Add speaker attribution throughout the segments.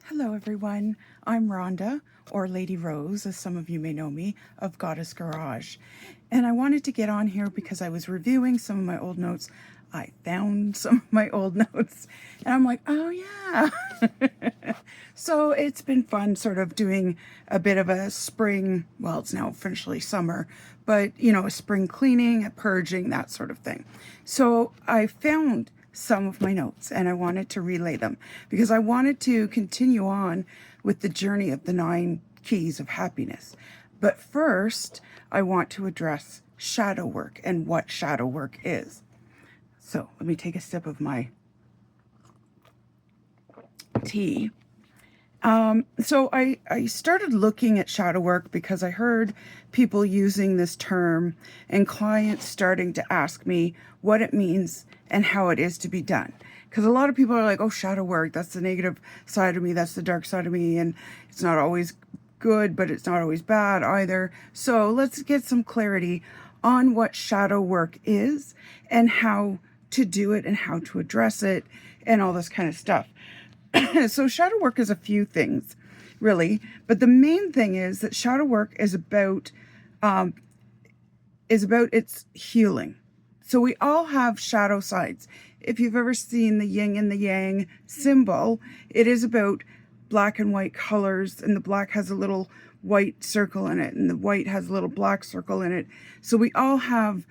Speaker 1: Hello everyone, I'm Rhonda, or Lady Rose, as some of you may know me, of Goddess Garage. And I wanted to get on here because I was reviewing some of my old notes. I found some of my old notes and I'm like, oh yeah. So it's been fun sort of doing a bit of a spring, well, it's now officially summer, but a spring cleaning, a purging, that sort of thing. So I found some of my notes and I wanted to relay them because I wanted to continue on with the journey of the 9 keys of happiness. But first, I want to address shadow work and what shadow work is. So let me take a sip of my tea. So I started looking at shadow work because I heard people using this term and clients starting to ask me what it means and how it is to be done. Because a lot of people are like, oh, shadow work, that's the negative side of me, that's the dark side of me, and it's not always good, but it's not always bad either. So let's get some clarity on what shadow work is and how to do it and how to address it and all this kind of stuff. So shadow work is a few things, really, but the main thing is that shadow work is about its healing. So we all have shadow sides. If you've ever seen the yin and the yang symbol, it is about black and white colors, and the black has a little white circle in it, and the white has a little black circle in it. So we all have,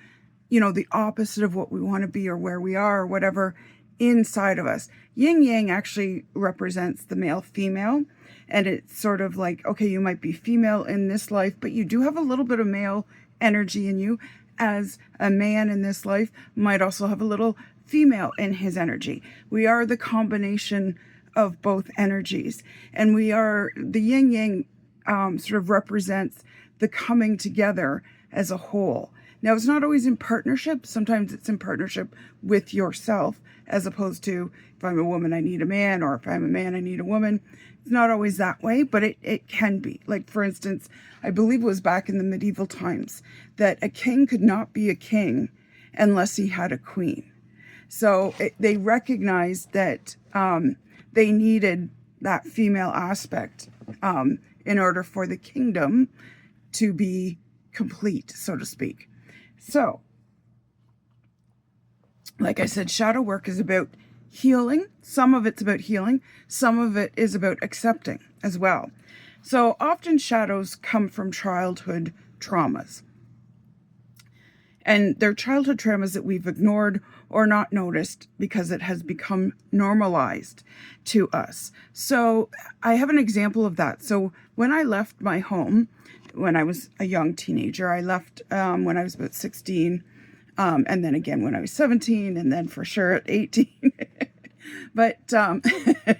Speaker 1: the opposite of what we want to be or where we are or whatever inside of us. Yin yang actually represents the male female, and it's sort of like, okay, you might be female in this life, but you do have a little bit of male energy in you, as a man in this life might also have a little female in his energy. We are the combination of both energies, and we are the yin yang sort of represents the coming together as a whole. Now, it's not always in partnership. Sometimes it's in partnership with yourself, as opposed to if I'm a woman, I need a man, or if I'm a man, I need a woman. It's not always that way, but it can be. Like, for instance, I believe it was back in the medieval times that a king could not be a king unless he had a queen. So they recognized that they needed that female aspect in order for the kingdom to be complete, so to speak. So, like I said, shadow work is about healing. Some of it's about healing. Some of it is about accepting as well. So often shadows come from childhood traumas. And they're childhood traumas that we've ignored or not noticed because it has become normalized to us. So I have an example of that. So when I left my home, when I was a young teenager, I left when I was about 16, and then again when I was 17, and then for sure at 18. But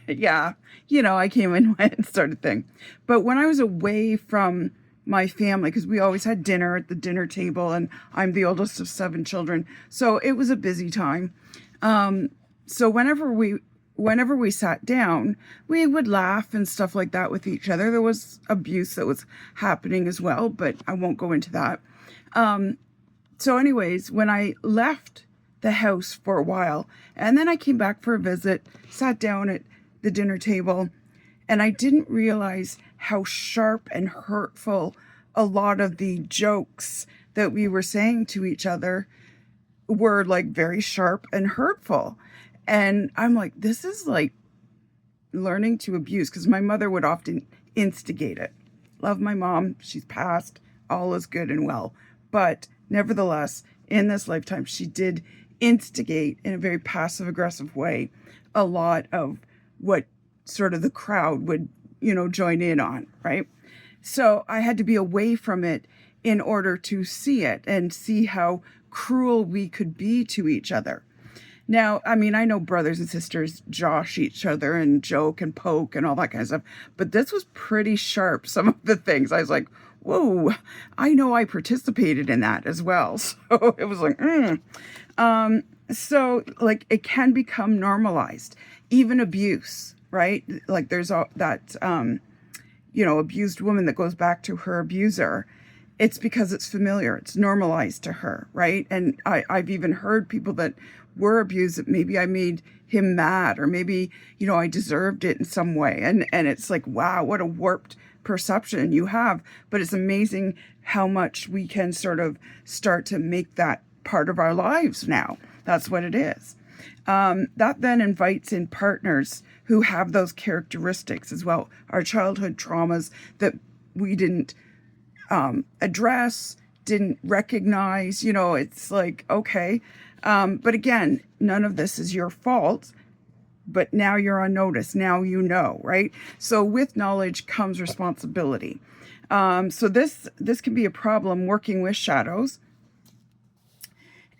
Speaker 1: yeah, I came and went sort of thing. But when I was away from my family, because we always had dinner at the dinner table, and I'm the oldest of 7 children, so it was a busy time. So whenever we sat down, we would laugh and stuff like that with each other. There was abuse that was happening as well, but I won't go into that. So anyways, when I left the house for a while, and then I came back for a visit, sat down at the dinner table, and I didn't realize how sharp and hurtful a lot of the jokes that we were saying to each other were, like, very sharp and hurtful. And I'm like, this is like learning to abuse, because my mother would often instigate it. Love my mom. She's passed. All is good and well. But nevertheless, in this lifetime, she did instigate in a very passive aggressive way a lot of what sort of the crowd would, join in on, right? So I had to be away from it in order to see it and see how cruel we could be to each other. Now, I mean, I know brothers and sisters josh each other and joke and poke and all that kind of stuff, but this was pretty sharp, some of the things. I was like, whoa, I know I participated in that as well. So it was like, so, like, it can become normalized, even abuse, right? Like, there's that, abused woman that goes back to her abuser. It's because it's familiar. It's normalized to her, right? And I've even heard people that were abused, that maybe I made him mad, or maybe, I deserved it in some way. And it's like, wow, what a warped perception you have. But it's amazing how much we can sort of start to make that part of our lives now. That's what it is. That then invites in partners who have those characteristics as well. Our childhood traumas that we didn't address, didn't recognize, it's like, okay. But again, none of this is your fault, but now you're on notice. Now right? So with knowledge comes responsibility. So this can be a problem working with shadows.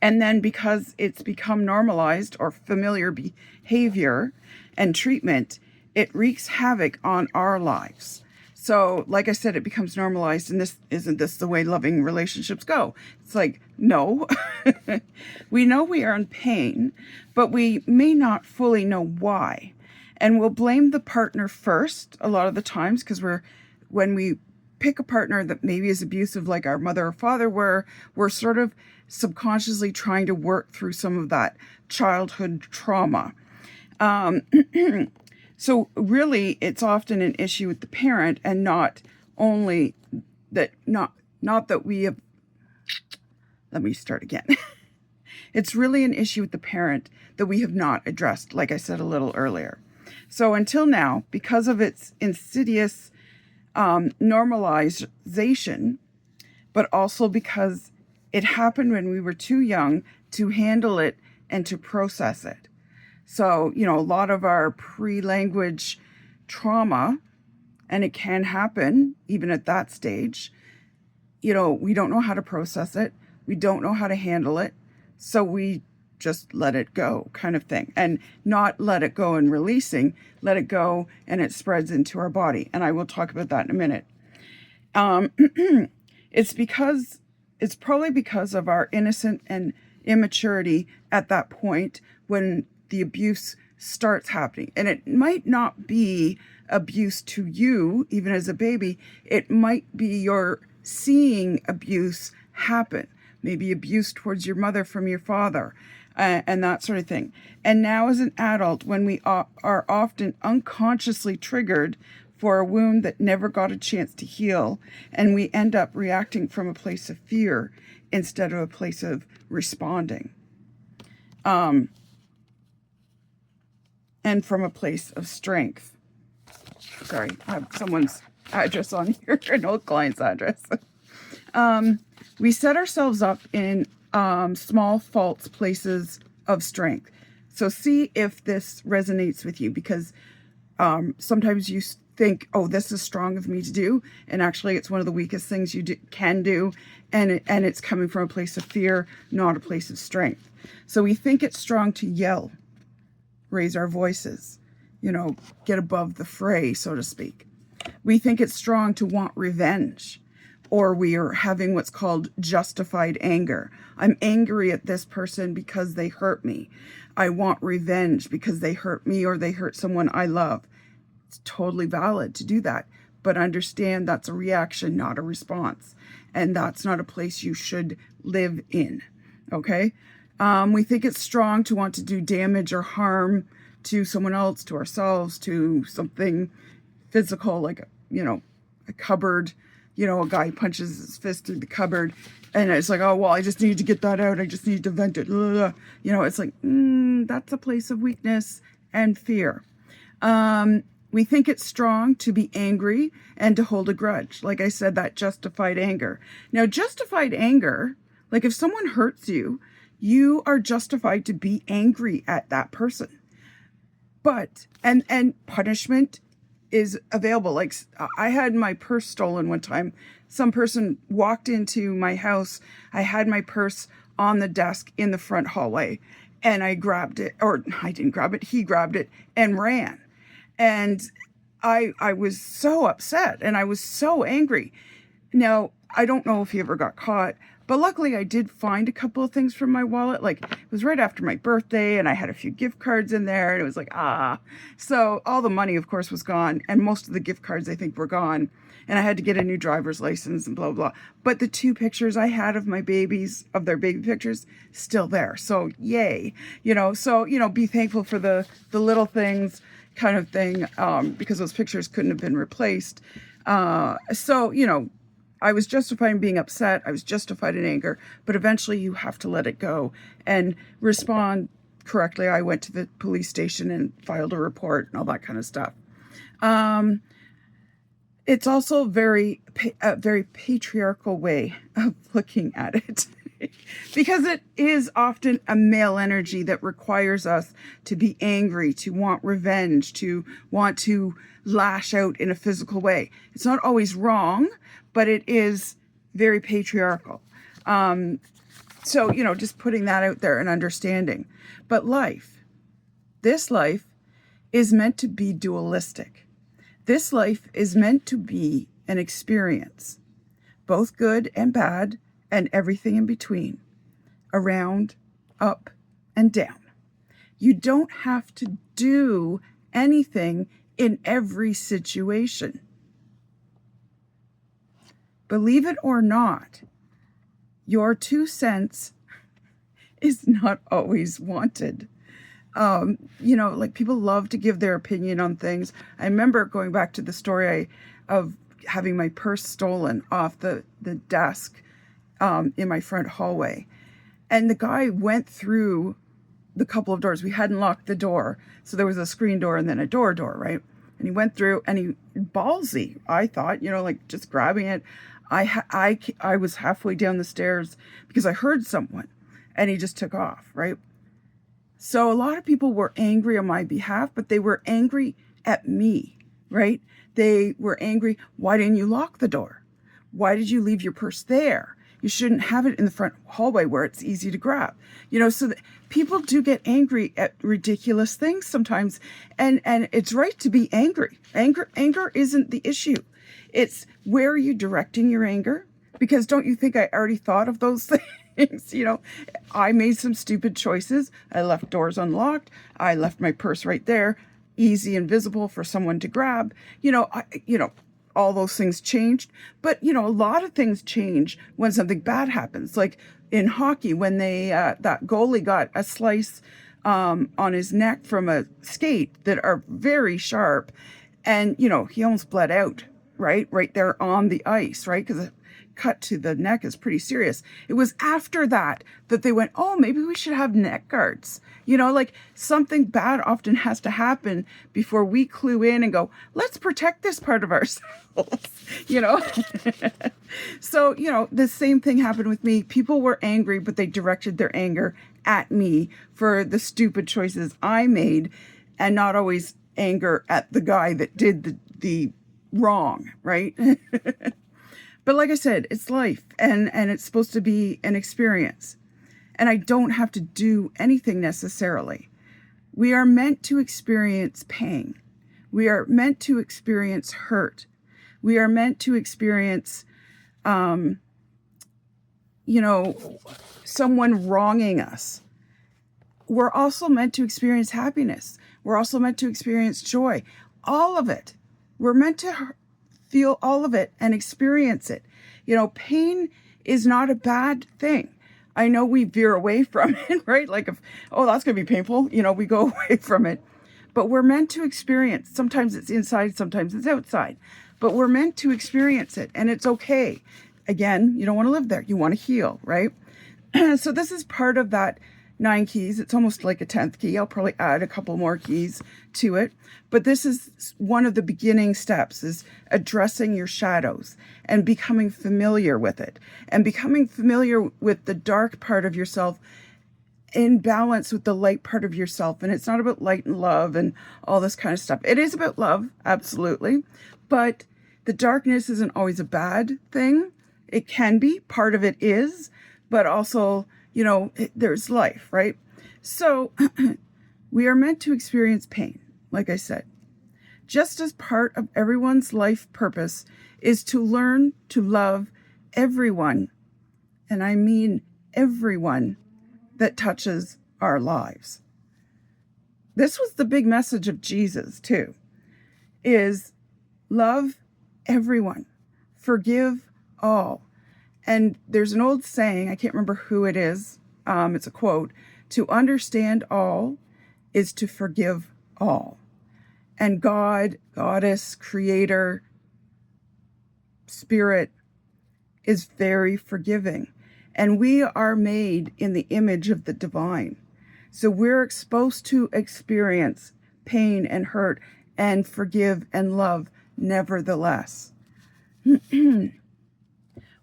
Speaker 1: And then because it's become normalized or familiar behavior and treatment, it wreaks havoc on our lives. So like I said, it becomes normalized, and isn't this the way loving relationships go? It's like, no. We know we are in pain, but we may not fully know why. And we'll blame the partner first a lot of the times, because when we pick a partner that maybe is abusive, like our mother or father we're sort of subconsciously trying to work through some of that childhood trauma. So really, it's often an issue with the parent, and not only that, not that we have, let me start again. It's really an issue with the parent that we have not addressed, like I said a little earlier. So until now, because of its insidious normalization, but also because it happened when we were too young to handle it and to process it. So, a lot of our pre-language trauma, and it can happen even at that stage, we don't know how to process it. We don't know how to handle it. So we just let it go, kind of thing. And not let it go and releasing, let it go and it spreads into our body. And I will talk about that in a minute. It's probably because of our innocent and immaturity at that point when the abuse starts happening. And it might not be abuse to you, even as a baby. It might be you're seeing abuse happen. Maybe abuse towards your mother from your father, and that sort of thing. And now as an adult, when we are often unconsciously triggered for a wound that never got a chance to heal, and we end up reacting from a place of fear instead of a place of responding. And from a place of strength. Sorry, I have someone's address on here, an old client's address. We set ourselves up in small, false places of strength. So see if this resonates with you, because sometimes you think, oh, this is strong of me to do, and actually it's one of the weakest things you can do, and it's coming from a place of fear, not a place of strength. So we think it's strong to yell, raise our voices, get above the fray, so to speak. We think it's strong to want revenge, or we are having what's called justified anger. I'm angry at this person because they hurt me. I want revenge because they hurt me or they hurt someone I love. It's totally valid to do that, but understand that's a reaction, not a response. And that's not a place you should live in, okay? We think it's strong to want to do damage or harm to someone else, to ourselves, to something physical, like, a cupboard, a guy punches his fist through the cupboard, and it's like, oh, well, I just need to get that out. I just need to vent it. It's like, that's a place of weakness and fear. We think it's strong to be angry and to hold a grudge. Like I said, that justified anger. Now, justified anger, like if someone hurts you, you are justified to be angry at that person. But, and punishment is available. Like I had my purse stolen one time. Some person walked into my house. I had my purse on the desk in the front hallway, and I grabbed it, or I didn't grab it. He grabbed it and ran. And I was so upset and I was so angry. Now, I don't know if he ever got caught, But luckily I did find a couple of things from my wallet. Like, it was right after my birthday and I had a few gift cards in there, and it was like, so all the money of course was gone, and most of the gift cards I think were gone, and I had to get a new driver's license and blah, blah, blah. But the 2 pictures I had of my babies, of their baby pictures, still there. So yay, so, be thankful for the little things kind of thing, because those pictures couldn't have been replaced. So, I was justified in being upset. I was justified in anger, but eventually you have to let it go and respond correctly. I went to the police station and filed a report and all that kind of stuff. It's also a very patriarchal way of looking at it because it is often a male energy that requires us to be angry, to want revenge, to want to lash out in a physical way. It's not always wrong, but it is very patriarchal. So, just putting that out there and understanding. But this life is meant to be dualistic. This life is meant to be an experience, both good and bad, and everything in between, around, up, and down. You don't have to do anything in every situation. Believe it or not, your 2 cents is not always wanted. Like, people love to give their opinion on things. I remember going back to the story of having my purse stolen off the desk in my front hallway. And the guy went through the couple of doors. We hadn't locked the door. So there was a screen door and then a door, right? And he went through, and he, ballsy, I thought, like just grabbing it. I was halfway down the stairs because I heard someone, and he just took off, right? So a lot of people were angry on my behalf, but they were angry at me, right? They were angry. Why didn't you lock the door? Why did you leave your purse there? You shouldn't have it in the front hallway where it's easy to grab. So that people do get angry at ridiculous things sometimes. And it's right to be angry. Anger isn't the issue. It's, where are you directing your anger? Because don't you think I already thought of those things? I made some stupid choices. I left doors unlocked. I left my purse right there, easy and visible for someone to grab. All those things changed. But, a lot of things change when something bad happens. Like in hockey, when that goalie got a slice on his neck from a skate that are very sharp. And, he almost bled out, right there on the ice, right? Because cut to the neck is pretty serious. It was after that they went, oh, maybe we should have neck guards. Like, something bad often has to happen before we clue in and go, let's protect this part of ourselves. So, the same thing happened with me. People were angry, but they directed their anger at me for the stupid choices I made, and not always anger at the guy that did the wrong, right? But like I said, it's life, and it's supposed to be an experience. And I don't have to do anything necessarily. We are meant to experience pain. We are meant to experience hurt. We are meant to experience, someone wronging us. We're also meant to experience happiness. We're also meant to experience joy. All of it. We're meant to feel all of it and experience it. Pain is not a bad thing. I know we veer away from it, right? Like, that's going to be painful. We go away from it. But we're meant to experience. Sometimes it's inside, sometimes it's outside. But we're meant to experience it, and it's okay. Again, you don't want to live there. You want to heal, right? So this is part of that 9 keys. It's almost like a 10th key. I'll probably add a couple more keys to it. But this is one of the beginning steps, is addressing your shadows and becoming familiar with it, and becoming familiar with the dark part of yourself in balance with the light part of yourself. And it's not about light and love and all this kind of stuff. It is about love, absolutely. But the darkness isn't always a bad thing. It can be. Part of it is. But also, there's life, right? So we are meant to experience pain, like I said. Just as part of everyone's life purpose is to learn to love everyone and I mean everyone that touches our lives. This was the big message of Jesus too, is love everyone, forgive all. And there's an old saying, I can't remember who it is, it's a quote, to understand all is to forgive all. And God, Goddess, Creator, Spirit is very forgiving. And we are made in the image of the divine. So we're exposed to experience pain and hurt and forgive and love nevertheless.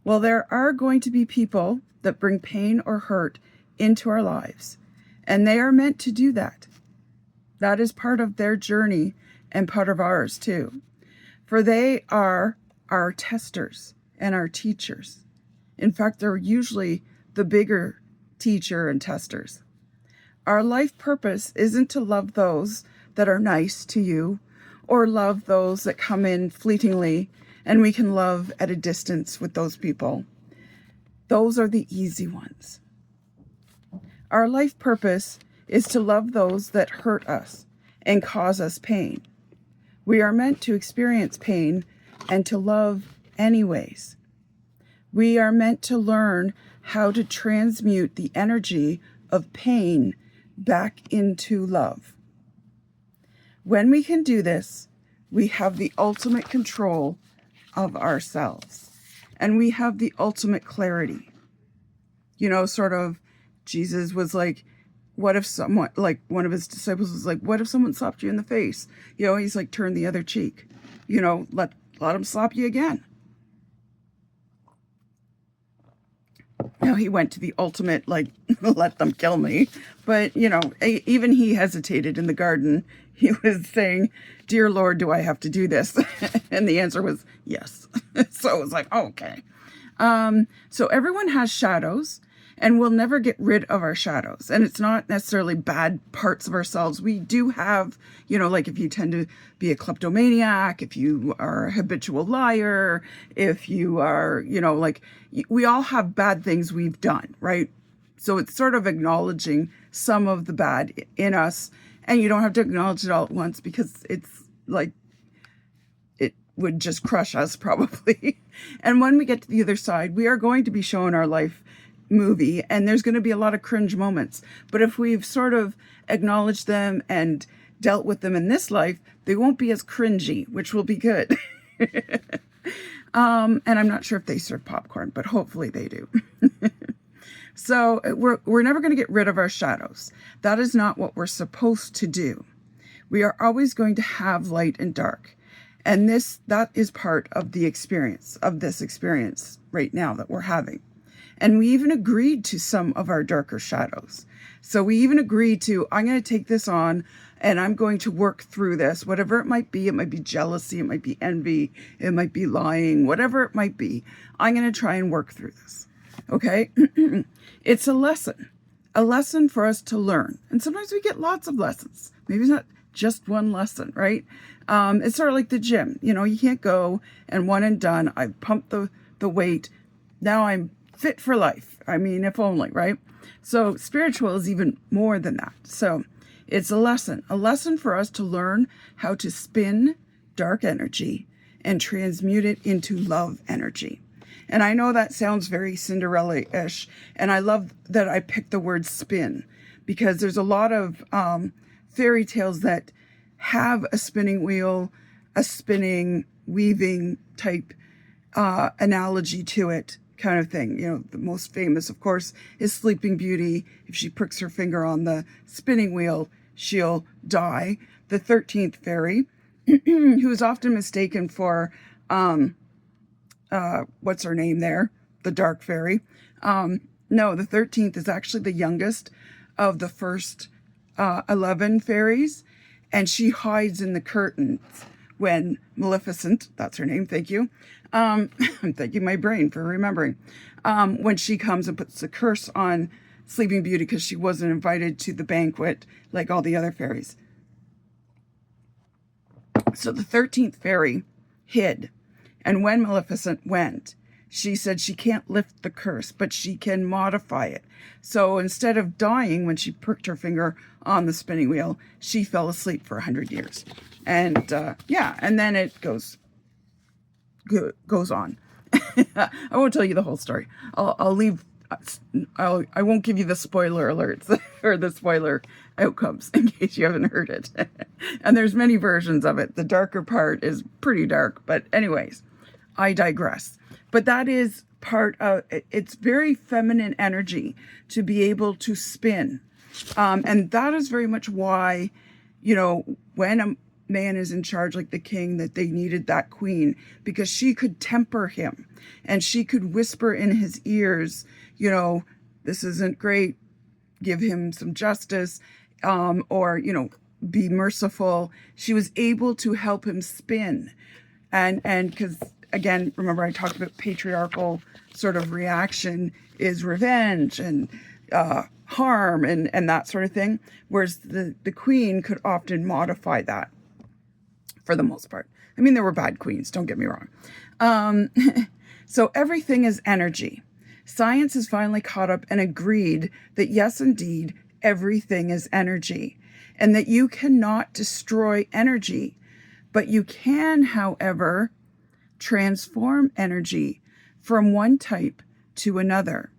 Speaker 1: Well, there are going to be people that bring pain or hurt into our lives, and they are meant to do that. That is part of their journey and part of ours too. For they are our testers and our teachers. In fact, they're usually the bigger teacher and testers. Our life purpose isn't to love those that are nice to you or love those that come in fleetingly and we can love at a distance with those people. Those are the easy ones. Our life purpose is to love those that hurt us and cause us pain. We are meant to experience pain and to love anyways. We are meant to learn how to transmute the energy of pain back into love. When we can do this, we have the ultimate control of ourselves, and we have the ultimate clarity. You know, sort of, Jesus was like, what if someone, like one of his disciples was like, what if someone slapped you in the face? You know, he's like, turn the other cheek. You know, let him slap you again. Now, he went to the ultimate, like, let them kill me. But, you know, even he hesitated in the garden. He was saying, dear Lord, do I have to do this? And the answer was yes. So it was like, oh, okay. So everyone has shadows, and we'll never get rid of our shadows. And it's not necessarily bad parts of ourselves. We do have, you know, like if you tend to be a kleptomaniac, if you are a habitual liar, if you are, you know, like we all have bad things we've done, right? So it's sort of acknowledging some of the bad in us, and you don't have to acknowledge it all at once because it's like, it would just crush us probably. And when we get to the other side, we are going to be shown our life movie, and there's going to be a lot of cringe moments. But if we've sort of acknowledged them and dealt with them in this life, they won't be as cringy, which will be good. And I'm not sure if they serve popcorn, but hopefully they do. So we're never going to get rid of our shadows. That is not what we're supposed to do. We are always going to have light and dark. And that is part of the experience, of this experience right now that we're having. And we even agreed to some of our darker shadows. So we even agreed to, I'm going to take this on and I'm going to work through this, whatever it might be. It might be jealousy, it might be envy, it might be lying, whatever it might be. I'm going to try and work through this. Okay? It's a lesson for us to learn. And sometimes we get lots of lessons. Maybe it's not just one lesson, right? It's sort of like the gym. You know, you can't go and one and done. I've pumped the weight. Now I'm fit for life. I mean, if only, right? So spiritual is even more than that. So it's a lesson for us to learn how to spin dark energy and transmute it into love energy. And I know that sounds very Cinderella-ish, and I love that I picked the word spin, because there's a lot of fairy tales that have a spinning wheel, a spinning, weaving type analogy to it, kind of thing. You know, the most famous, of course, is Sleeping Beauty. If she pricks her finger on the spinning wheel, she'll die. The 13th fairy, who is often mistaken for, what's her name there? The dark fairy. No, the 13th is actually the youngest of the first 11 fairies, and she hides in the curtains when Maleficent, that's her name, thank you. I'm thanking my brain for remembering. When she comes and puts the curse on Sleeping Beauty because she wasn't invited to the banquet like all the other fairies. So the 13th fairy hid, and when Maleficent went, she said she can't lift the curse, but she can modify it. So instead of dying when she pricked her finger on the spinning wheel, she fell asleep for 100 years. And yeah, and then it goes on. I won't tell you the whole story. I'll leave. I won't give you the spoiler alerts or the spoiler outcomes in case you haven't heard it. And there's many versions of it. The darker part is pretty dark, but anyways, I digress. But that is part of it's very feminine energy to be able to spin. And that is very much why, you know, when a man is in charge like the king, that they needed that queen, because she could temper him and she could whisper in his ears, you know, this isn't great, give him some justice, or, you know, be merciful. She was able to help him spin. And because, again, remember I talked about patriarchal sort of reaction is revenge and harm and that sort of thing, whereas the queen could often modify that for the most part. I mean, there were bad queens, don't get me wrong. So everything is energy. Science has finally caught up and agreed that yes, indeed, everything is energy, and that you cannot destroy energy, but you can, however, transform energy from one type to another.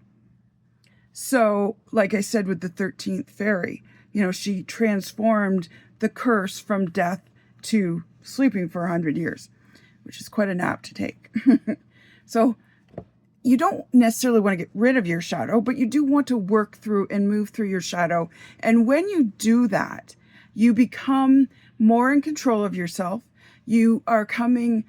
Speaker 1: So, like I said with the 13th fairy, you know, she transformed the curse from death to sleeping for 100 years, which is quite a nap to take. So you don't necessarily want to get rid of your shadow, but you do want to work through and move through your shadow. And when you do that, you become more in control of yourself. You are coming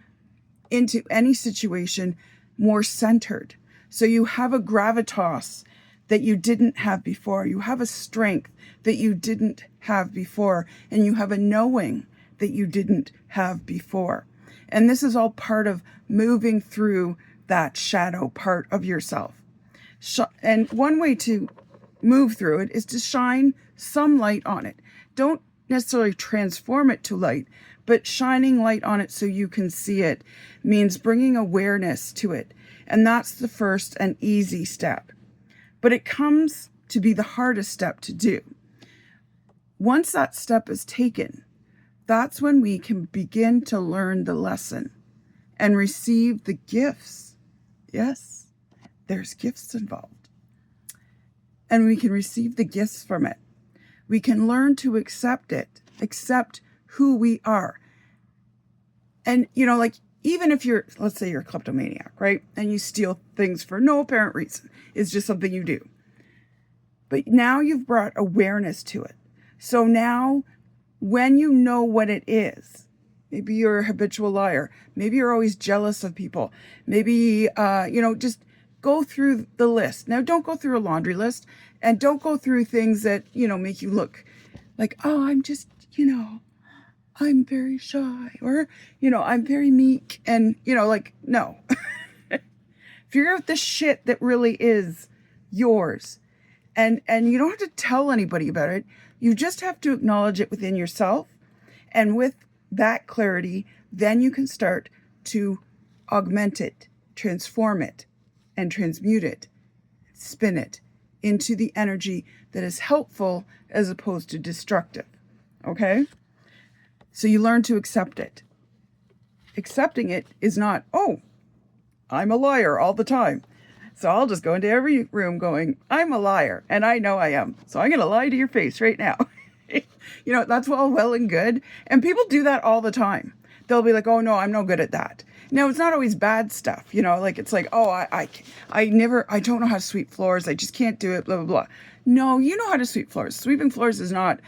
Speaker 1: into any situation more centered. So you have a gravitas that you didn't have before. You have a strength that you didn't have before. And you have a knowing that you didn't have before. And this is all part of moving through that shadow part of yourself. And one way to move through it is to shine some light on it. Don't necessarily transform it to light, but shining light on it so you can see it means bringing awareness to it. And that's the first and easy step. But it comes to be the hardest step to do. Once that step is taken, that's when we can begin to learn the lesson and receive the gifts. Yes, there's gifts involved. And we can receive the gifts from it. We can learn to accept it, accept who we are. And, you know, like, even if you're, let's say you're a kleptomaniac, right? And you steal things for no apparent reason. It's just something you do. But now you've brought awareness to it. So now, when you know what it is, maybe you're a habitual liar. Maybe you're always jealous of people. Maybe, you know, just go through the list. Now, don't go through a laundry list, and don't go through things that, you know, make you look like, oh, I'm just, you know, I'm very shy, or, you know, I'm very meek, and, you know, like, no. Figure out the shit that really is yours. And you don't have to tell anybody about it. You just have to acknowledge it within yourself. And with that clarity, then you can start to augment it, transform it, and transmute it, spin it into the energy that is helpful as opposed to destructive. Okay? So you learn to accept it. Accepting it is not, oh, I'm a liar all the time. So I'll just go into every room going, I'm a liar, and I know I am. So I'm going to lie to your face right now. You know, that's all well and good. And people do that all the time. They'll be like, oh, no, I'm no good at that. Now, it's not always bad stuff. You know, like, it's like, oh, I don't know how to sweep floors. I just can't do it, blah, blah, blah. No, you know how to sweep floors. Sweeping floors is not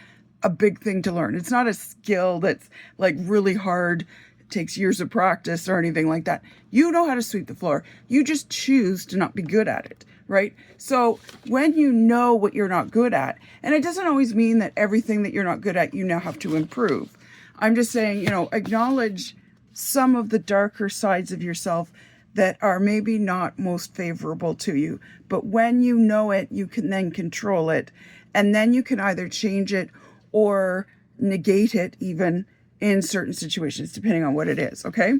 Speaker 1: a big thing to learn. It's not a skill that's like really hard, takes years of practice or anything like that. You know how to sweep the floor. You just choose to not be good at it, right? So when you know what you're not good at, and it doesn't always mean that everything that you're not good at, you now have to improve. I'm just saying, you know, acknowledge some of the darker sides of yourself that are maybe not most favorable to you. But when you know it, you can then control it. And then you can either change it or negate it even in certain situations, depending on what it is, okay?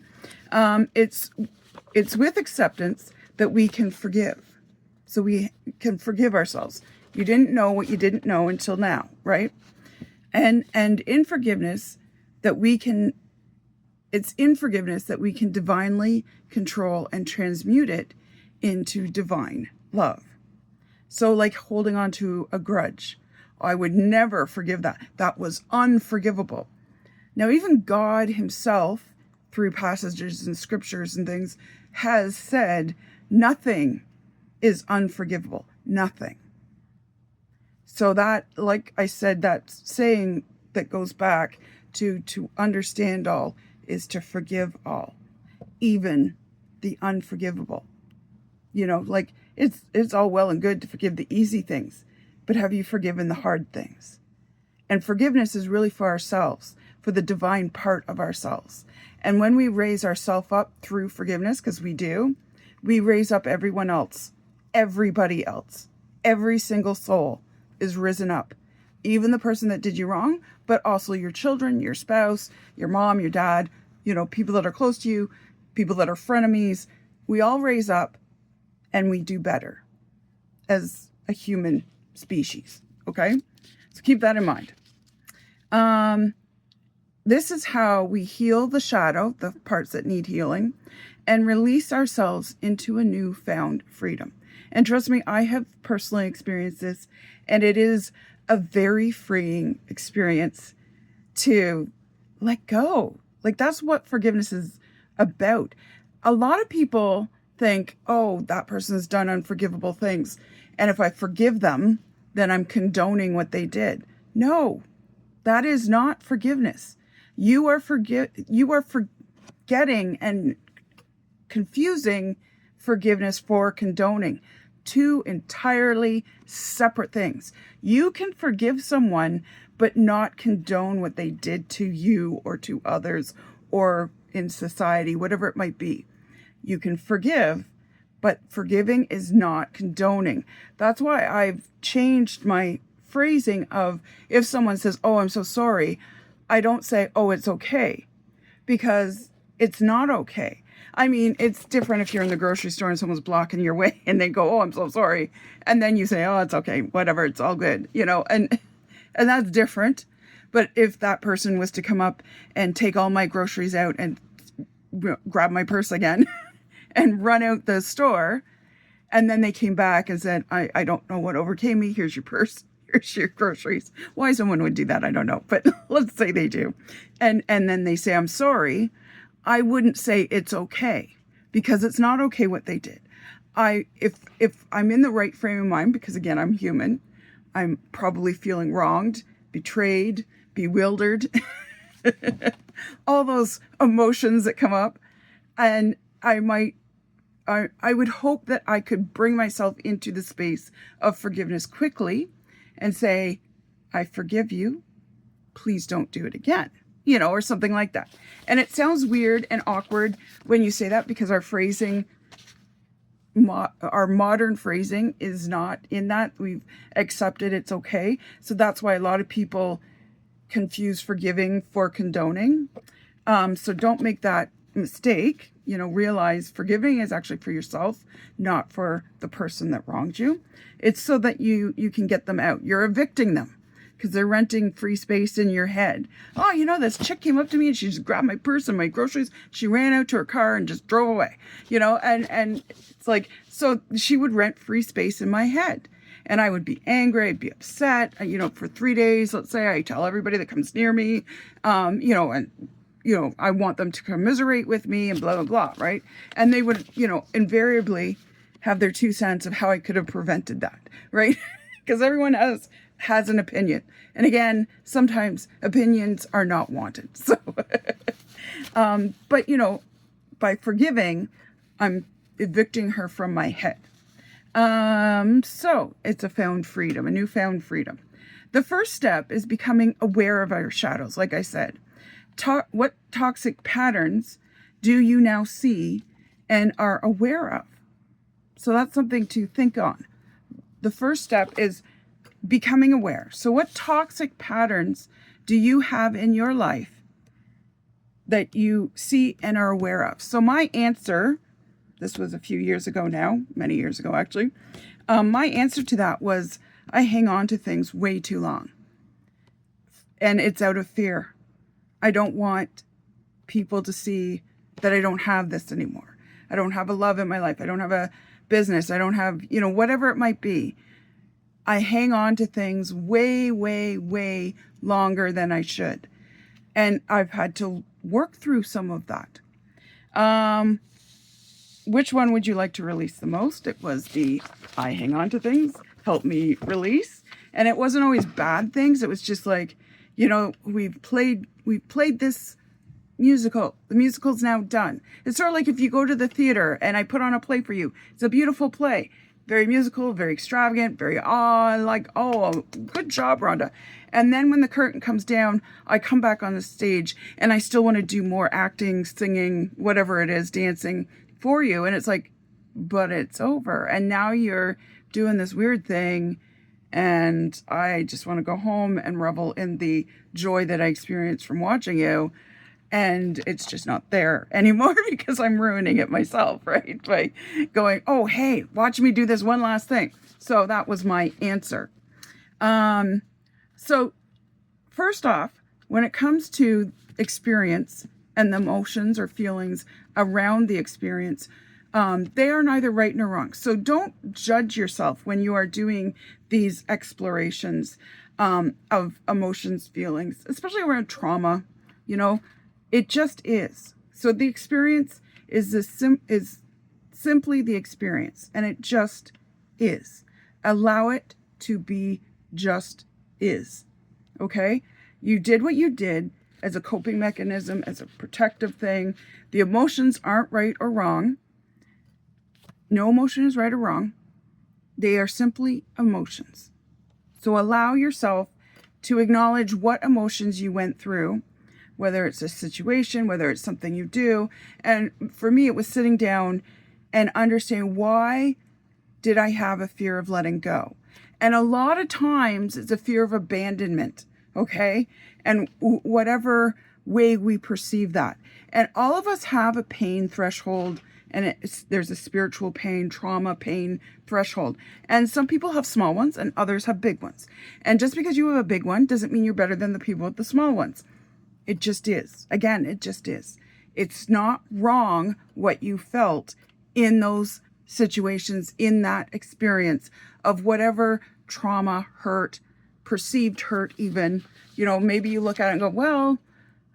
Speaker 1: It's with acceptance that we can forgive. So we can forgive ourselves. You didn't know what you didn't know until now, right? And in forgiveness that we can, it's in forgiveness that we can divinely control and transmute it into divine love. So like holding on to a grudge. I would never forgive that. That was unforgivable. Now, even God himself, through passages and scriptures and things, has said nothing is unforgivable. Nothing. So that, like I said, that saying that goes back to understand all is to forgive all, even the unforgivable. You know, like it's all well and good to forgive the easy things, but have you forgiven the hard things? And forgiveness is really for ourselves, for the divine part of ourselves. And when we raise ourselves up through forgiveness, because we do, we raise up everyone else, everybody else, every single soul is risen up. Even the person that did you wrong, but also your children, your spouse, your mom, your dad, you know, people that are close to you, people that are frenemies. We all raise up and we do better as a human species. Okay? So keep that in mind. This is how we heal the shadow, the parts that need healing, and release ourselves into a newfound freedom. And trust me, I have personally experienced this, and it is a very freeing experience to let go. Like, that's what forgiveness is about. A lot of people think, oh, that person's done unforgivable things, and if I forgive them, then I'm condoning what they did. No, that is not forgiveness. You are forgetting and confusing forgiveness for condoning. Two entirely separate things. You can forgive someone, but not condone what they did to you or to others or in society, whatever it might be. You can forgive, but forgiving is not condoning. That's why I've changed my phrasing of, if someone says, oh, I'm so sorry, I don't say, oh, it's okay, because it's not okay. I mean, it's different if you're in the grocery store and someone's blocking your way and they go, oh, I'm so sorry. And then you say, oh, it's okay, whatever, it's all good, you know, and that's different. But if that person was to come up and take all my groceries out and grab my purse again and run out the store, and then they came back and said, I don't know what overcame me, here's your purse, here's your groceries. Why someone would do that, I don't know, but let's say they do. And then they say, I'm sorry. I wouldn't say it's okay, because it's not okay what they did. If I'm in the right frame of mind, because again, I'm human, I'm probably feeling wronged, betrayed, bewildered, all those emotions that come up. And I would hope that I could bring myself into the space of forgiveness quickly and say, I forgive you. Please don't do it again. You know, or something like that. And it sounds weird and awkward when you say that, because our phrasing, our modern phrasing is not in that. We've accepted it's okay. So that's why a lot of people confuse forgiving for condoning. So don't make that mistake. You know, realize forgiving is actually for yourself, not for the person that wronged you. It's so that you can get them out. You're evicting them, because they're renting free space in your head. Oh, you know, this chick came up to me and she just grabbed my purse and my groceries. She ran out to her car and just drove away, you know, and it's like, so she would rent free space in my head. And I would be angry, I'd be upset, you know, for 3 days, let's say. I tell everybody that comes near me, you know, and, you know, I want them to commiserate with me and blah, blah, blah, right? And they would, you know, invariably have their 2 cents of how I could have prevented that, right? Because everyone has an opinion. And again, sometimes opinions are not wanted. So, but you know, by forgiving, I'm evicting her from my head. So it's a found freedom, a newfound freedom. The first step is becoming aware of our shadows. Like I said, what toxic patterns do you now see and are aware of? So that's something to think on. The first step is becoming aware. So what toxic patterns do you have in your life that you see and are aware of? So my answer this was a few years ago now, many years ago actually, my answer to that was I hang on to things way too long. And it's out of fear. I don't want people to see that I don't have this anymore. I don't have a love in my life. I don't have a business. I don't have, whatever it might be. I hang on to things way, way, way longer than I should. And I've had to work through some of that. Which one would you like to release the most? It was the I hang on to things, help me release. And it wasn't always bad things. It was just like, we've played this musical. The musical's now done. It's sort of like if you go to the theater and I put on a play for you. It's a beautiful play. Very musical, very extravagant, very, good job, Rhonda. And then when the curtain comes down, I come back on the stage and I still want to do more acting, singing, whatever it is, dancing for you. And it's like, but it's over. And now you're doing this weird thing. And I just want to go home and revel in the joy that I experienced from watching you. And it's just not there anymore because I'm ruining it myself, right? By going, oh, hey, watch me do this one last thing. So that was my answer. So first off, when it comes to experience and the emotions or feelings around the experience, they are neither right nor wrong. So don't judge yourself when you are doing these explorations of emotions, feelings, especially around trauma, It just is. So the experience is simply the experience, and it just is. Allow it to be just is. Okay? You did what you did as a coping mechanism, as a protective thing. The emotions aren't right or wrong. No emotion is right or wrong. They are simply emotions. So allow yourself to acknowledge what emotions you went through, whether it's a situation, whether it's something you do. And for me, it was sitting down and understanding, why did I have a fear of letting go? And a lot of times it's a fear of abandonment, okay? And whatever way we perceive that. And all of us have a pain threshold, and there's a spiritual pain, trauma pain threshold. And some people have small ones and others have big ones. And just because you have a big one doesn't mean you're better than the people with the small ones. It just is. Again, it just is. It's not wrong what you felt in those situations, in that experience of whatever trauma, hurt, perceived hurt even. Maybe you look at it and go, well,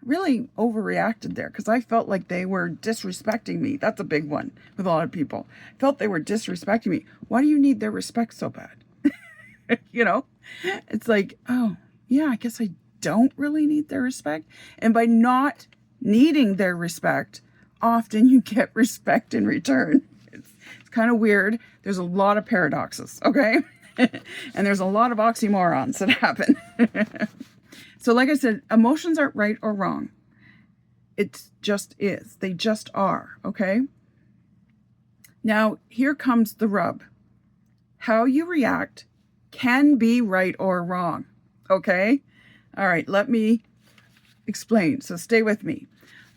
Speaker 1: I really overreacted there because I felt like they were disrespecting me. That's a big one with a lot of people. I felt they were disrespecting me. Why do you need their respect so bad? It's like, oh, yeah, I guess I don't really need their respect. And by not needing their respect, often you get respect in return. It's kind of weird. There's a lot of paradoxes, okay? And there's a lot of oxymorons that happen. So like I said, emotions aren't right or wrong. It just is. They just are, okay? Now, here comes the rub. How you react can be right or wrong, okay? All right, let me explain. So stay with me.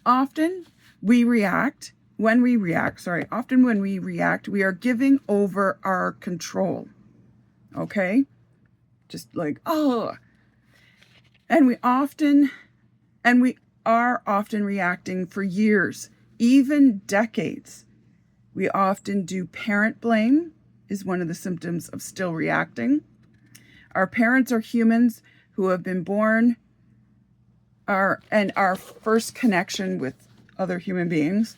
Speaker 1: Often when we react, we are giving over our control. Okay? Just like, and we are often reacting for years, even decades. We often do parent blame is one of the symptoms of still reacting. Our parents are humans who have been born and our first connection with other human beings.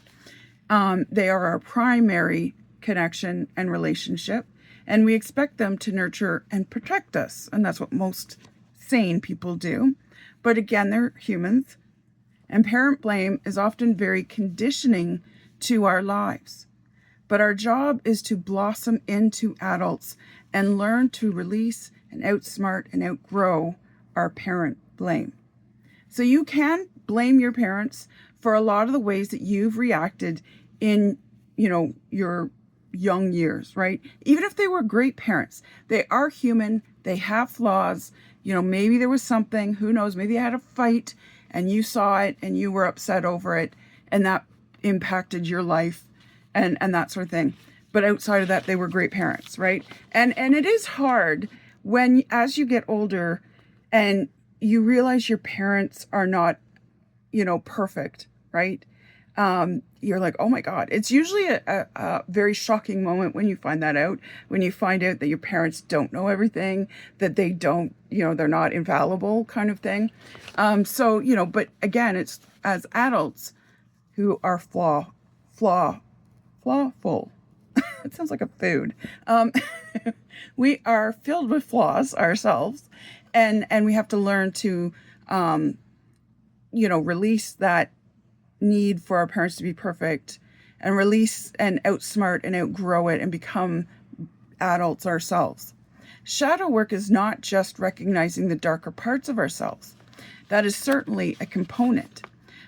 Speaker 1: They are our primary connection and relationship, and we expect them to nurture and protect us. And that's what most sane people do. But again, they're humans. And parent blame is often very conditioning to our lives. But our job is to blossom into adults and learn to release and outsmart and outgrow our parent blame. So you can blame your parents for a lot of the ways that you've reacted in, your young years, right? Even if they were great parents, they are human. They have flaws. Maybe there was something, who knows, maybe you had a fight and you saw it and you were upset over it and that impacted your life and that sort of thing. But outside of that, they were great parents, right? And it is hard when, as you get older and you realize your parents are not, perfect, right? You're like, oh my God. It's usually a very shocking moment when you find that out, when you find out that your parents don't know everything, that they don't, they're not infallible kind of thing. But again, it's as adults who are flawful. It sounds like a food. We are filled with flaws ourselves, and we have to learn to, release that need for our parents to be perfect, and release and outsmart and outgrow it and become adults ourselves. Shadow work is not just recognizing the darker parts of ourselves. That is certainly a component,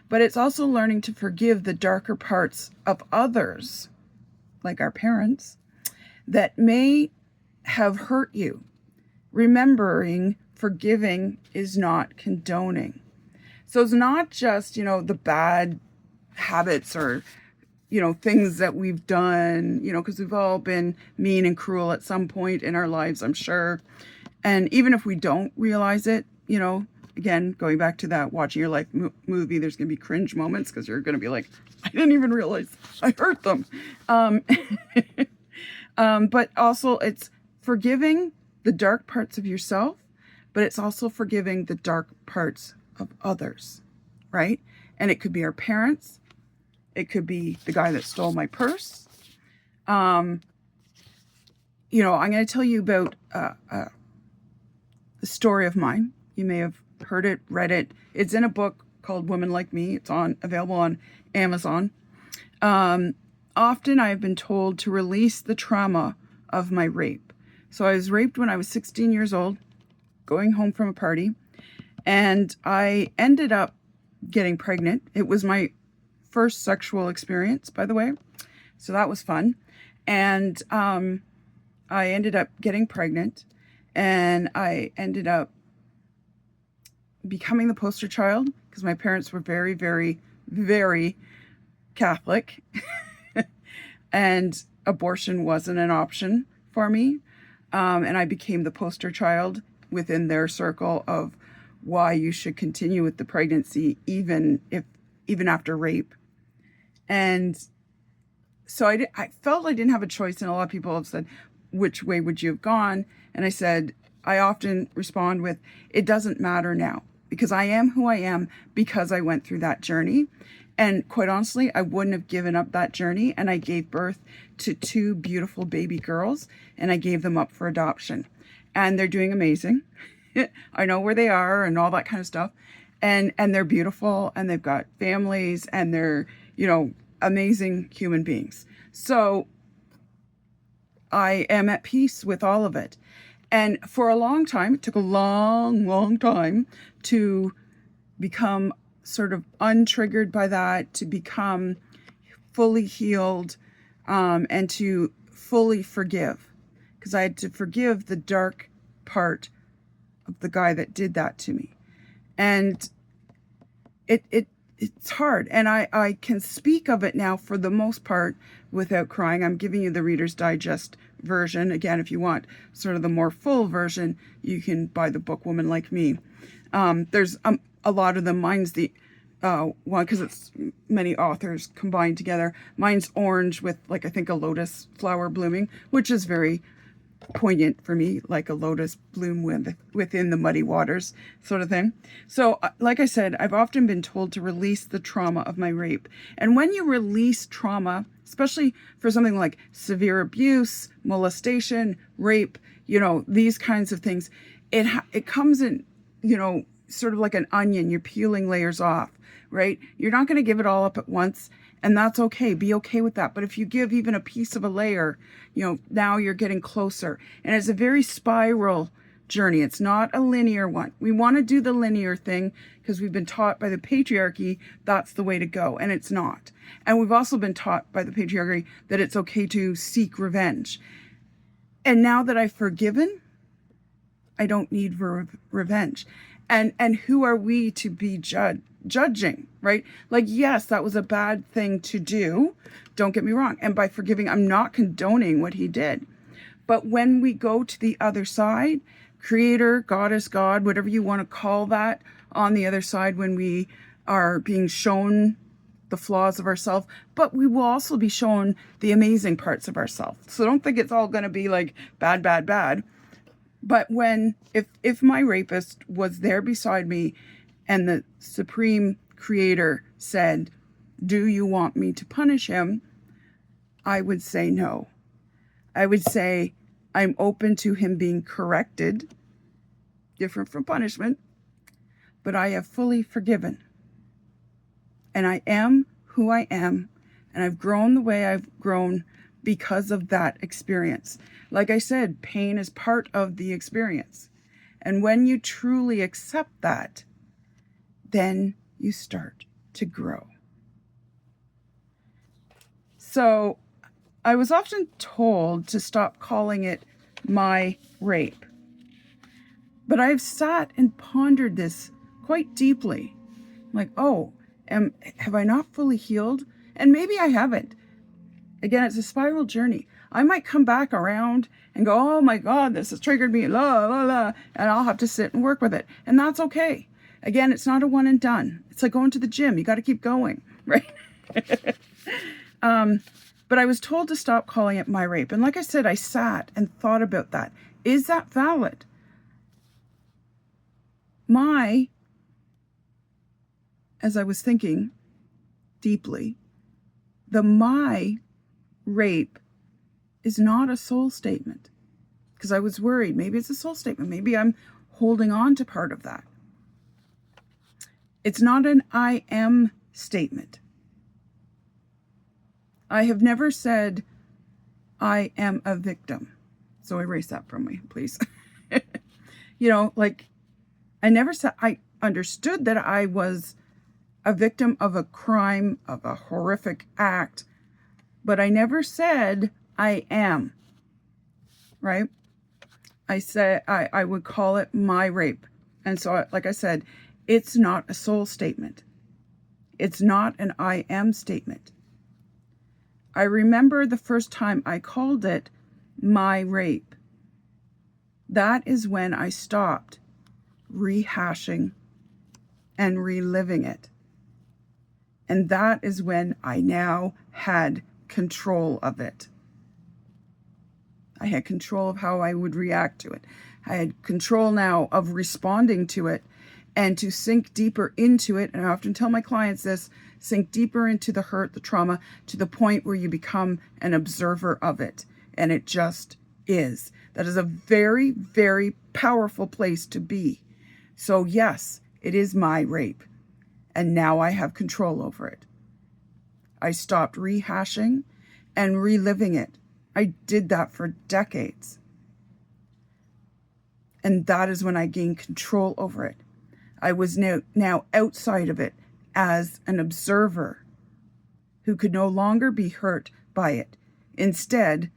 Speaker 1: but it's also learning to forgive the darker parts of others, like our parents, that may have hurt you. Remembering forgiving is not condoning. So it's not just, the bad habits or, things that we've done, because we've all been mean and cruel at some point in our lives, I'm sure. And even if we don't realize it, again, going back to that watching your life movie, there's going to be cringe moments because you're going to be like, I didn't even realize I hurt them. But also it's forgiving the dark parts of yourself, but it's also forgiving the dark parts of others, right? And it could be our parents. It could be the guy that stole my purse. I'm going to tell you about a story of mine. You may have heard it, read it. It's in a book called Women Like Me. It's available on Amazon. Often I have been told to release the trauma of my rape. So I was raped when I was 16 years old, going home from a party, and I ended up getting pregnant. It was my first sexual experience, by the way. So that was fun. And I ended up getting pregnant, and I ended up becoming the poster child because my parents were very, very, very Catholic. And abortion wasn't an option for me. And I became the poster child within their circle of why you should continue with the pregnancy, even after rape. And so I felt I didn't have a choice. And a lot of people have said, which way would you have gone? And I said, I often respond with, it doesn't matter now, because I am who I am because I went through that journey. And quite honestly, I wouldn't have given up that journey. And I gave birth to 2 beautiful baby girls, and I gave them up for adoption. And they're doing amazing. I know where they are and all that kind of stuff. And they're beautiful, and they've got families, and they're, amazing human beings. So I am at peace with all of it. And for a long time, it took a long, long time to become sort of untriggered by that, to become fully healed, and to fully forgive. Because I had to forgive the dark part of the guy that did that to me. And it's hard. And I can speak of it now for the most part without crying. I'm giving you the Reader's Digest version. Again, if you want sort of the more full version, you can buy the book Woman Like Me. There's a lot of them. Mine's the one, because it's many authors combined together. Mine's orange with, like, I think a lotus flower blooming, which is very poignant for me, like a lotus bloom within the muddy waters sort of thing. So like I said, I've often been told to release the trauma of my rape. And when you release trauma, especially for something like severe abuse, molestation, rape, these kinds of things, it comes in, sort of like an onion. You're peeling layers off, right? You're not going to give it all up at once. And that's okay. Be okay with that. But if you give even a piece of a layer, now you're getting closer. And it's a very spiral journey. It's not a linear one. We want to do the linear thing because we've been taught by the patriarchy that's the way to go. And it's not. And we've also been taught by the patriarchy that it's okay to seek revenge. And now that I've forgiven, I don't need revenge. And who are we to be judging, right? Like, yes, that was a bad thing to do. Don't get me wrong. And by forgiving, I'm not condoning what he did. But when we go to the other side, creator, goddess, God, whatever you want to call that, on the other side, when we are being shown the flaws of ourselves, but we will also be shown the amazing parts of ourselves. So don't think it's all going to be like bad, bad, bad. But if my rapist was there beside me and the supreme creator said, do you want me to punish him? I would say no. I would say I'm open to him being corrected, different from punishment, but I have fully forgiven. And I am who I am, and I've grown the way I've grown because of that experience. Like I said, pain is part of the experience. And when you truly accept that, then you start to grow. So I was often told to stop calling it my rape. But I've sat and pondered this quite deeply. Like, oh, have I not fully healed? And maybe I haven't. Again, it's a spiral journey. I might come back around and go, oh my God, this has triggered me, la, la, la, and I'll have to sit and work with it. And that's okay. Again, it's not a one and done. It's like going to the gym. You got to keep going, right? But I was told to stop calling it my rape. And like I said, I sat and thought about that. Is that valid? As I was thinking deeply, the my rape is not a soul statement, because I was worried. Maybe it's a soul statement. Maybe I'm holding on to part of that. It's not an I am statement. I have never said I am a victim. So erase that from me, please. Like I never said, I understood that I was a victim of a crime, of a horrific act, but I never said I am, right? I said I would call it my rape. And so, like I said, it's not a soul statement. It's not an I am statement. I remember the first time I called it my rape. That is when I stopped rehashing and reliving it. And that is when I now had control of it. I had control of how I would react to it. I had control now of responding to it and to sink deeper into it. And I often tell my clients this, sink deeper into the hurt, the trauma, to the point where you become an observer of it. And it just is. That is a very, very powerful place to be. So yes, it is my rape. And now I have control over it. I stopped rehashing and reliving it. I did that for decades. And that is when I gained control over it. I was now outside of it as an observer who could no longer be hurt by it, instead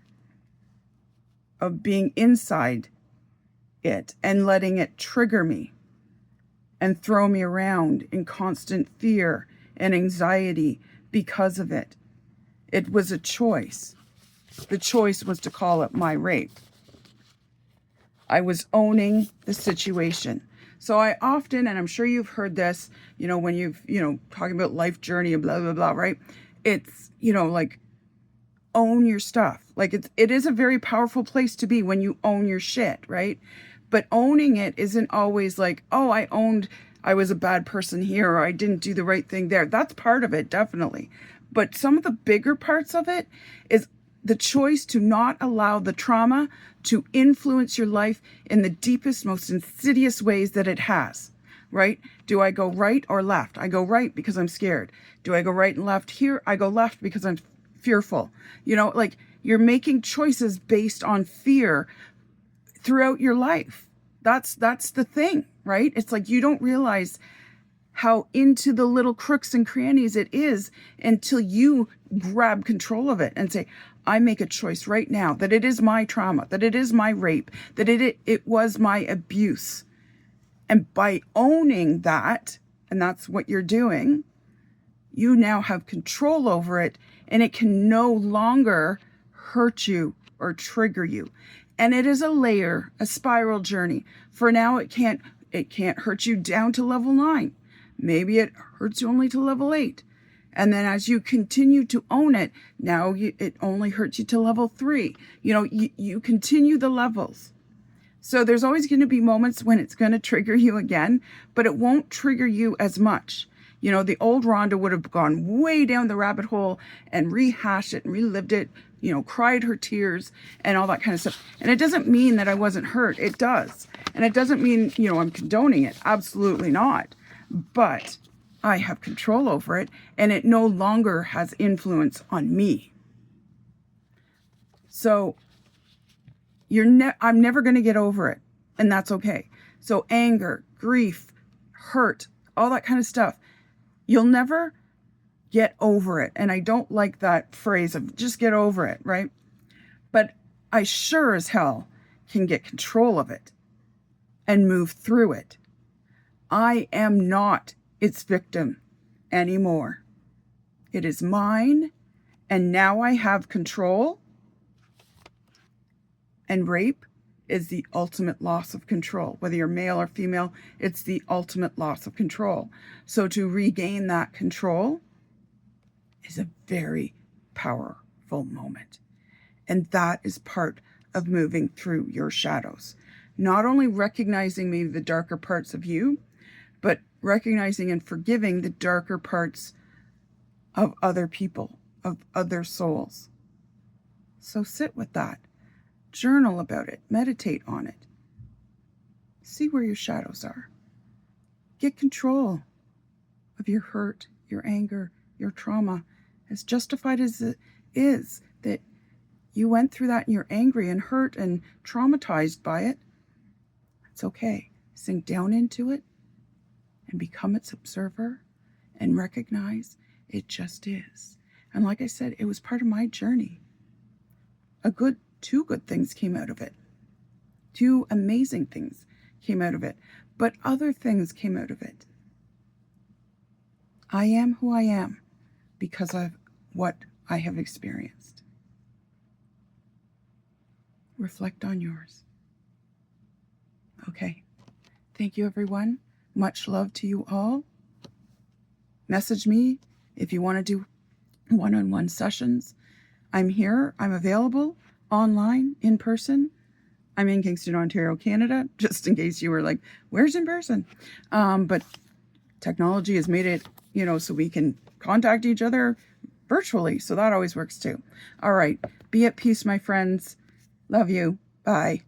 Speaker 1: of being inside it and letting it trigger me and throw me around in constant fear and anxiety because of it. It was a choice. The choice was to call it my rape. I was owning the situation. So I often, and I'm sure you've heard this, when you've, talking about life journey and blah, blah, blah, right? It's, like own your stuff. Like it is a very powerful place to be when you own your shit, right? But owning it isn't always like, oh, I was a bad person here, or I didn't do the right thing there. That's part of it, definitely. But some of the bigger parts of it is the choice to not allow the trauma to influence your life in the deepest, most insidious ways that it has, right? Do I go right or left? I go right because I'm scared. Do I go right and left here? I go left because I'm fearful. Like you're making choices based on fear throughout your life. That's the thing, right? It's like you don't realize how into the little crooks and crannies it is until you grab control of it and say, I make a choice right now that it is my trauma, that it is my rape, that it was my abuse. And by owning that and that's what you're doing, you now have control over it, and it can no longer hurt you or trigger you. And it is a layer, a spiral journey. For now, it can't hurt you down to level 9. Maybe it hurts you only to level 8. And then as you continue to own it, now it only hurts you to level 3. You continue the levels. So there's always going to be moments when it's going to trigger you again, but it won't trigger you as much. The old Rhonda would have gone way down the rabbit hole and rehashed it and relived it, cried her tears and all that kind of stuff. And it doesn't mean that I wasn't hurt. It does. And it doesn't mean, I'm condoning it. Absolutely not. But I have control over it, and it no longer has influence on me. So I'm never going to get over it, and that's okay. So anger, grief, hurt, all that kind of stuff, you'll never get over it. And I don't like that phrase of just get over it, right? But I sure as hell can get control of it and move through it. I am not its victim anymore. It is mine, and now I have control. And rape is the ultimate loss of control. Whether you're male or female, it's the ultimate loss of control. So to regain that control is a very powerful moment. And that is part of moving through your shadows. Not only recognizing maybe the darker parts of you, but recognizing and forgiving the darker parts of other people, of other souls. So sit with that. Journal about it. Meditate on it. See where your shadows are. Get control of your hurt, your anger, your trauma. As justified as it is that you went through that and you're angry and hurt and traumatized by it, it's okay. Sink down into it and become its observer and recognize it just is. And like I said, it was part of my journey. Two good things came out of it. 2 amazing things came out of it. But other things came out of it. I am who I am because of what I have experienced. Reflect on yours. Okay. Thank you, everyone. Much love to you all. Message me if you want to do one-on-one sessions. I'm here. I'm available online, in person. I'm in Kingston, Ontario, Canada, just in case you were like, where's in person? But technology has made it, so we can contact each other virtually. So that always works too. All right. Be at peace, my friends. Love you. Bye.